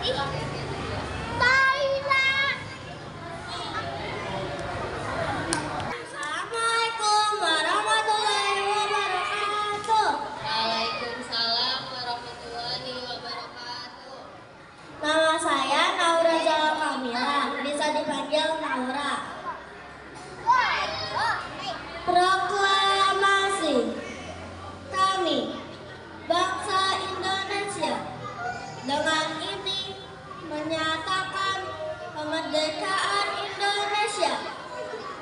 Assalamualaikum warahmatullahi wabarakatuh. Waalaikumsalam warahmatullahi wabarakatuh. Nama saya Naura Zala Kamila, bisa dipanggil Naura. Proklamasi. Kami, bangsa Indonesia, dengan ini menyatakan kemerdekaan Indonesia.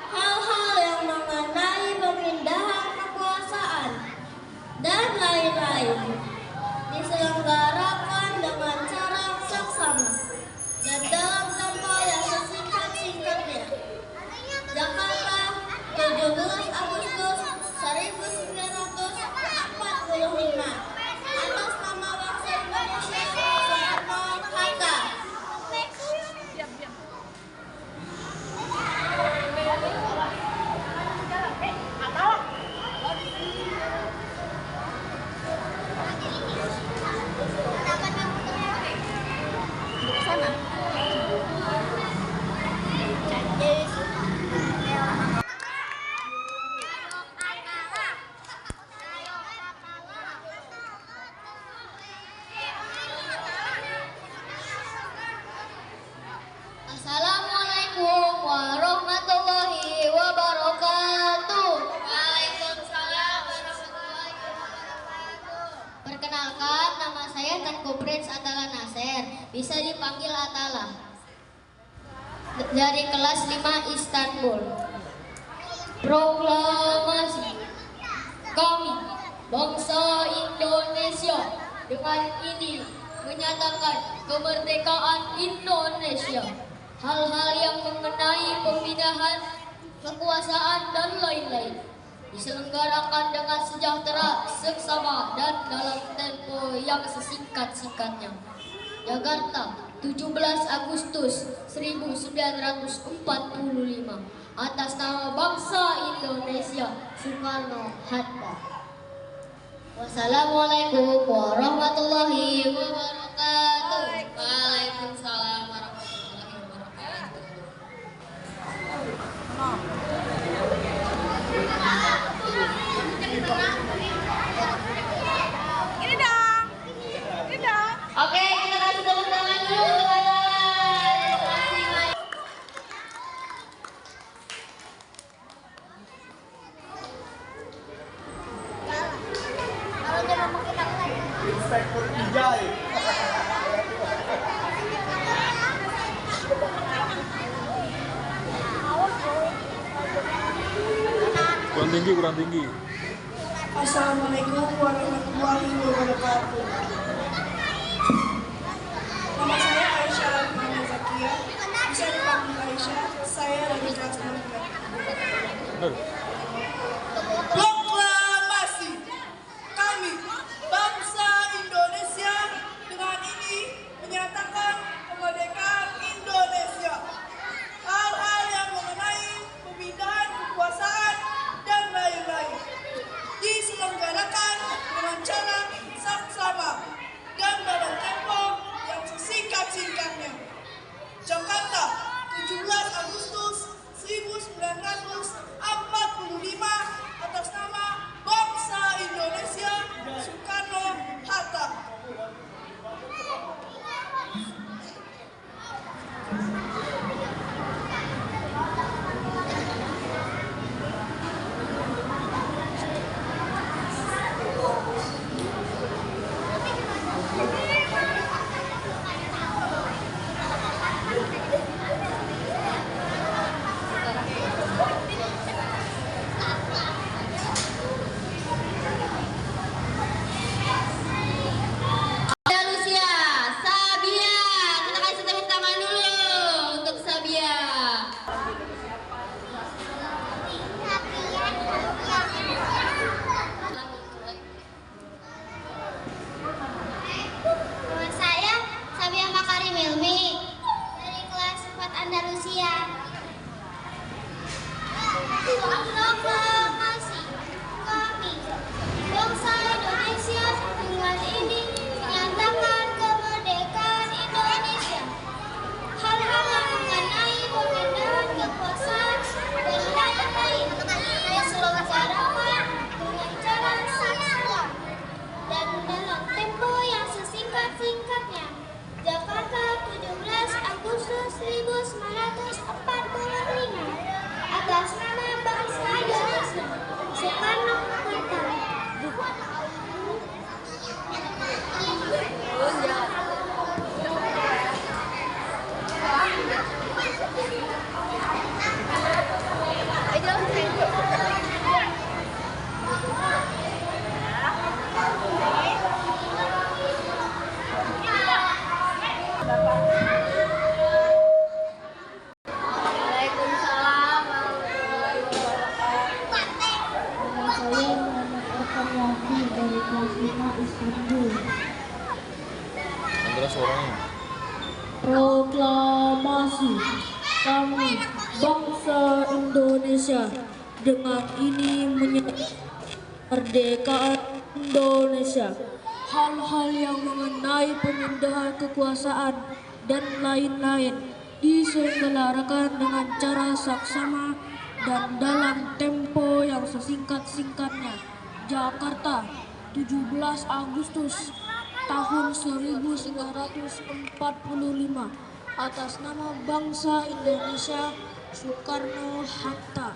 Hal-hal yang mengenai pemindahan kekuasaan dan lain-lain diselenggarakan dengan cara seksama dan dalam tempo yang sesingkat-singkatnya. Jakarta, 17 Agustus 1945. Atas nama bangsa Indonesia, Soekarno-Hatta. Assalamualaikum warahmatullahi wabarakatuh. Waalaikumsalam warahmatullahi wabarakatuh. Perkenalkan, nama saya Tengku Prince Atala Nasir, bisa dipanggil Atala, dari kelas 5 Istanbul. Proklamasi. Kami, bangsa Indonesia, dengan ini menyatakan kemerdekaan Indonesia. Hal-hal yang mengenai pemindahan kekuasaan dan lain-lain diselenggarakan dengan sejahtera, seksama, dan dalam tempo yang sesingkat-singkatnya. Jakarta, 17 Agustus 1945. Atas nama bangsa Indonesia, Soekarno-Hatta. Wassalamualaikum warahmatullahi wabarakatuh. Waalaikumsalam warahmatullahi wabarakatuh. Ini dong. Oke, kita kasih tepuk tangan dulu untuk Atala. Inspektur Ijai. Kurang tinggi. Assalamualaikum warahmatullahi wabarakatuh. Nama saya Aisyah Rahmana Zakia, bisa dipanggil Aisyah. Saya dari kelas 6. Benar. Proklamasi. Kami, bangsa Indonesia, dengan ini menyatakan kemerdekaan Indonesia. Hal-hal yang mengenai pemindahan kekuasaan dan lain-lain diselenggarakan dengan Antara suaranya. Proklamasi kami bangsa Indonesia dengan ini menyatakan kemerdekaan Indonesia. Hal-hal yang mengenai pemindahan kekuasaan dan lain-lain diselenggarakan dengan cara saksama dan dalam tempo yang sesingkat-singkatnya. Jakarta, 17 Agustus tahun 1945 atas nama bangsa Indonesia, Soekarno-Hatta.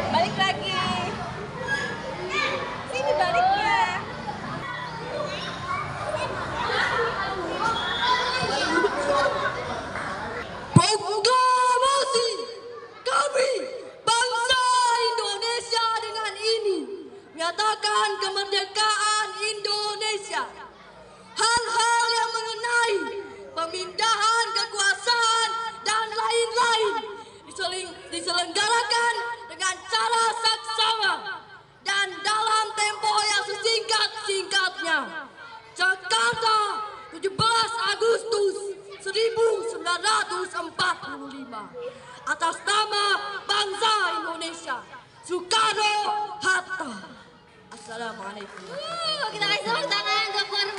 Balik lagi. Sini baliknya. Proklamasi kami bangsa Indonesia dengan ini menyatakan kemerdekaan Indonesia. Hal-hal yang mengenai pemindahan kekuasaan dan lain-lain diselenggarakan dengan cara saksama dan dalam tempo yang sesingkat-singkatnya. Jakarta, 17 Agustus 1945 atas nama bangsa Indonesia, Soekarno-Hatta. Assalamualaikum. Kita kasih tepuk tangan untuk korban.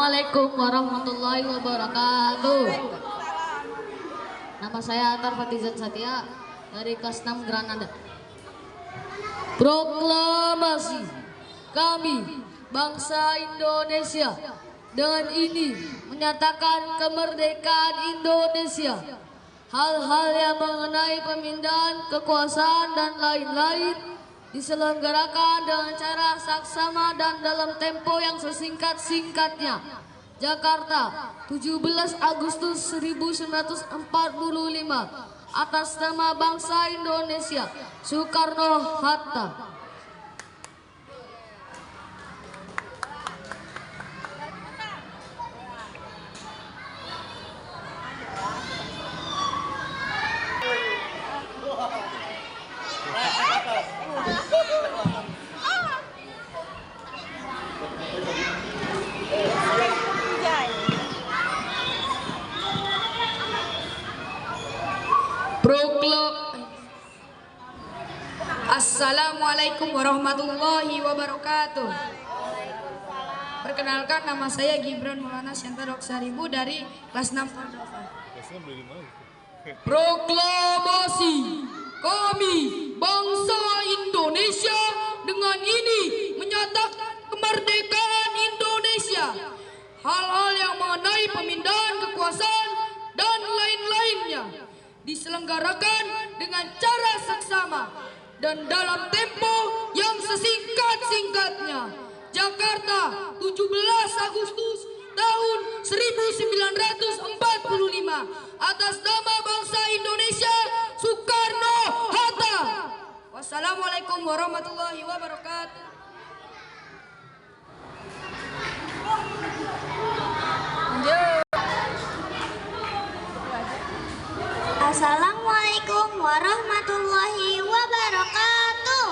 Assalamualaikum warahmatullahi wabarakatuh. Nama saya Atar Fatizan Satya dari kelas 6 Granada. Proklamasi kami bangsa Indonesia dengan ini menyatakan kemerdekaan Indonesia. Hal-hal yang mengenai pemindahan kekuasaan dan lain-lain diselenggarakan dengan cara saksama dan dalam tempo yang sesingkat-singkatnya. Jakarta, 17 Agustus 1945 atas nama bangsa Indonesia, Soekarno-Hatta. Assalamualaikum warahmatullahi wabarakatuh. Perkenalkan, nama saya Gibran Maulana Syanta Doksaribu dari kelas 6 Cordova. Proklamasi kami bangsa Indonesia dengan ini menyatakan kemerdekaan Indonesia. Hal-hal yang mengenai pemindahan kekuasaan dan lain-lainnya diselenggarakan dengan cara saksama dan dalam tempo yang sesingkat-singkatnya. Jakarta, 17 Agustus tahun 1945 atas nama bangsa Indonesia, Soekarno-Hatta. Wassalamualaikum warahmatullahi wabarakatuh. Assalamualaikum warahmatullahi wabarakatuh.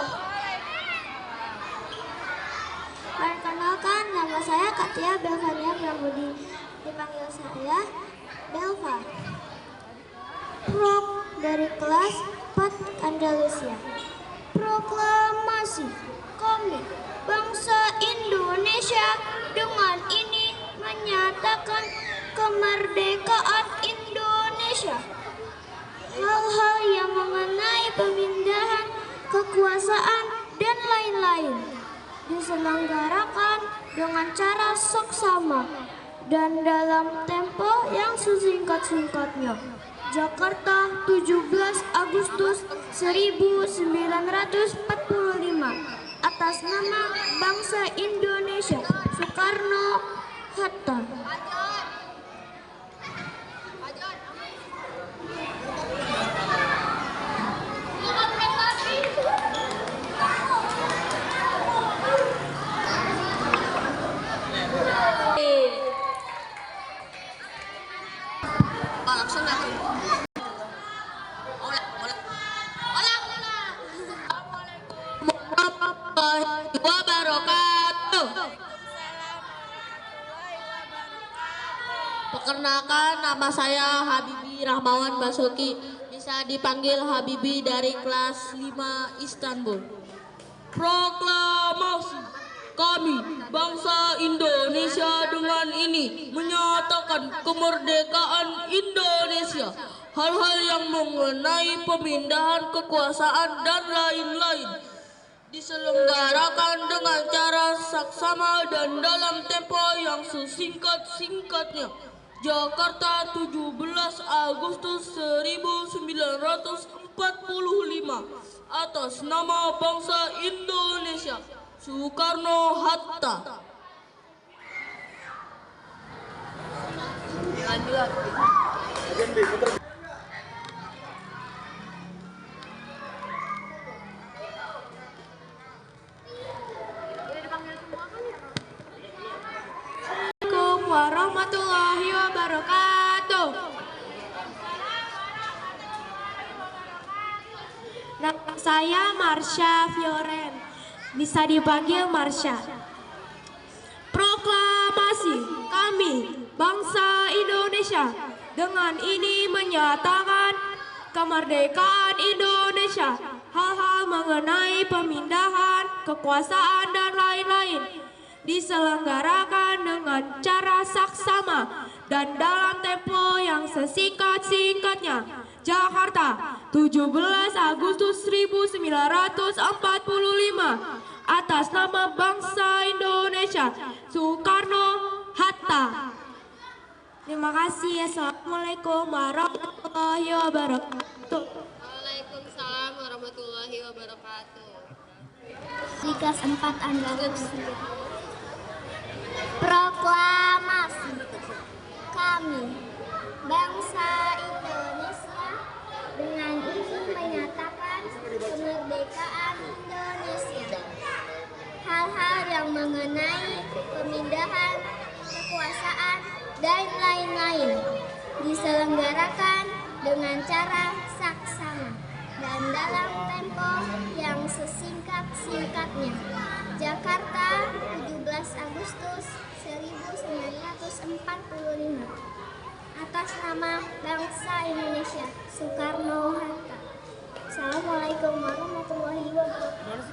Perkenalkan, nama saya Katia Belvania Prabudi. Dipanggil saya Belva. Prok dari kelas 4 Andalusia. Proklamasi kami bangsa Indonesia dengan ini menyatakan kemerdekaan Indonesia. Hal-hal yang mengenai pemindahan kekuasaan dan lain-lain diselenggarakan dengan cara saksama dan dalam tempo yang sesingkat-singkatnya. Jakarta, 17 Agustus 1945 atas nama bangsa Indonesia Soekarno-Hatta. Wabarakatuh. Perkenalkan, nama saya Habibi Rahmawan Basuki, bisa dipanggil Habibi dari kelas 5 Istanbul. Proklamasi kami bangsa Indonesia dengan ini menyatakan kemerdekaan Indonesia. Hal-hal yang mengenai pemindahan kekuasaan dan lain-lain diselenggarakan dengan cara saksama dan dalam tempo yang sesingkat-singkatnya. Jakarta, 17 Agustus 1945. Atas nama bangsa Indonesia Soekarno-Hatta. Assalamualaikum warahmatullahi wabarakatuh. Nama saya Marsha Fioren, bisa dipanggil Marsha. Proklamasi kami bangsa Indonesia dengan ini menyatakan kemerdekaan Indonesia. Hal-hal mengenai pemindahan kekuasaan dan lain-lain diselenggarakan dengan cara saksama dan dalam tempo yang sesingkat-singkatnya. Jakarta, 17 Agustus 1945. Atas nama bangsa Indonesia Soekarno-Hatta. Terima kasih. Assalamualaikum warahmatullahi wabarakatuh. Waalaikumsalam warahmatullahi wabarakatuh. Di kelas 4 Andalus. Proklamasi kami bangsa Indonesia dengan ini menyatakan kemerdekaan Indonesia. Hal-hal yang mengenai pemindahan kekuasaan dan lain-lain diselenggarakan dengan cara saksama dan dalam tempo yang sesingkat-singkatnya. Jakarta, 17 Agustus 1945. Atas nama bangsa Indonesia Soekarno-Hatta. Assalamualaikum warahmatullahi wabarakatuh.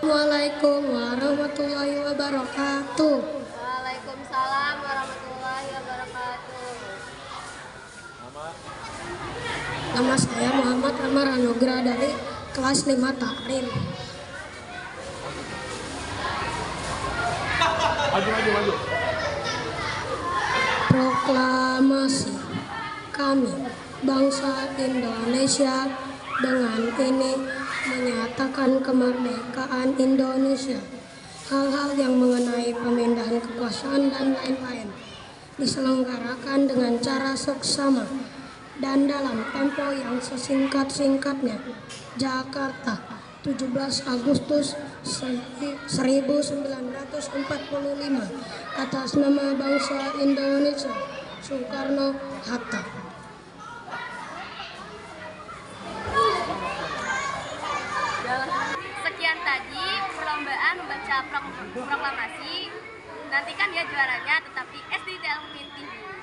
Assalamualaikum warahmatullahi wabarakatuh. Waalaikumsalam warahmatullahi wabarakatuh. Nama saya Muhammad Amar Anugrah dari kelas 5 Takrim. Maju. Proklamasi kami bangsa Indonesia dengan ini menyatakan kemerdekaan Indonesia. Hal-hal yang mengenai pemindahan kekuasaan dan lain-lain diselenggarakan dengan cara saksama dan dalam tempo yang sesingkat-singkatnya. Jakarta, 17 Agustus 1945. Atas nama bangsa Indonesia Soekarno-Hatta. Sekian tadi perlombaan membaca proklamasi. Nantikan ya juaranya, tetapi SD Telmin TV.